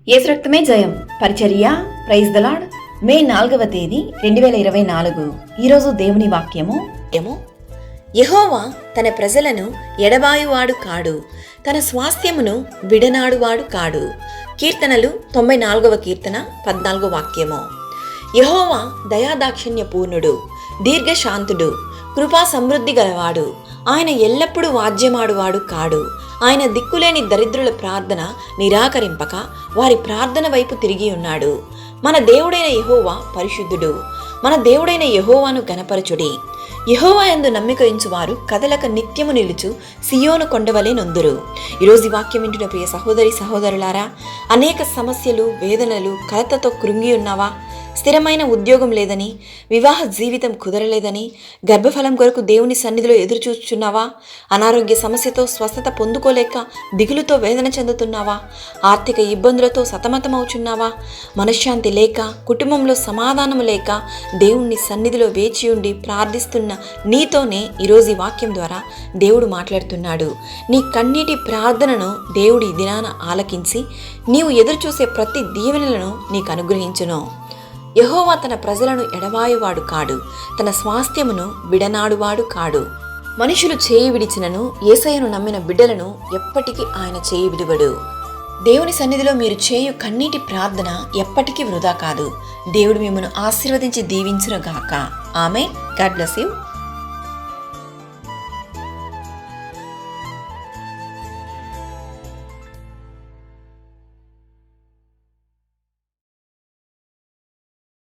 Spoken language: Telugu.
యేసు రక్తమే జయం పరిచర్య ప్రైజ్ ద లార్డ్. మే 4వ తేదీ 2024. ఈరోజు దేవుని వాక్యము. యెహోవా తన ప్రజలను ఎడబాయువాడు కాడు, తన స్వాస్థ్యమును విడనాడువాడు కాడు. కీర్తనలు 94వ కీర్తన 14వ వాక్యము. యెహోవా దయాదాక్షిణ్య పూర్ణుడు, దీర్ఘశాంతుడు, కృపా సమృద్ధి గలవాడు. ఆయన ఎల్లప్పుడూ వాద్యమాడువాడు కాడు. ఆయన దిక్కులేని దరిద్రుల ప్రార్థన నిరాకరింపక వారి ప్రార్థన వైపు తిరిగి ఉన్నాడు. మన దేవుడైన యెహోవా పరిశుద్ధుడు. మన దేవుడైన యెహోవాను గణపరచుడి. యెహోవా యందు నమ్మిక ఉంచువారు కదలక నిత్యము నిలుచు సియోను కొండవలే నొందురు. ఈరోజు ఈ వాక్యం వింటున్న ప్రియ సహోదరి సహోదరులారా, అనేక సమస్యలు, వేదనలు, కలతతో కృంగి ఉన్నావా? స్థిరమైన ఉద్యోగం లేదని, వివాహ జీవితం కుదరలేదని, గర్భఫలం కొరకు దేవుని సన్నిధిలో ఎదురు చూస్తున్నావా? అనారోగ్య సమస్యతో స్వస్థత పొందుకోలేక దిగులుతో వేదన చెందుతున్నావా? ఆర్థిక ఇబ్బందులతో సతమతమవుచున్నావా? మనశ్శాంతి లేక, కుటుంబంలో సమాధానము లేక దేవుని సన్నిధిలో వేచి ఉండి ప్రార్థిస్తున్న నీతోనే ఈరోజు ఈ వాక్యం ద్వారా దేవుడు మాట్లాడుతున్నాడు. నీ కన్నీటి ప్రార్థనను దేవుడి దినాన ఆలకించి నీవు ఎదురు చూసే ప్రతి దీవెనలను నీకు అనుగ్రహించును. యెహోవా తన ప్రజలను ఎడబాయువాడు కాడు, తన స్వాస్థ్యమును విడనాడువాడు కాడు. మనుషులు చేయి విడిచినను యేసయ్యను నమ్మిన బిడ్డలను ఎప్పటికీ ఆయన చేయి విడువడు. దేవుని సన్నిధిలో మీరు చేయు కన్నీటి ప్రార్థన ఎప్పటికీ వృధా కాదు. దేవుడు మిమ్మల్ని ఆశీర్వదించి దీవించునుగాక. ఆమేన్. God bless you.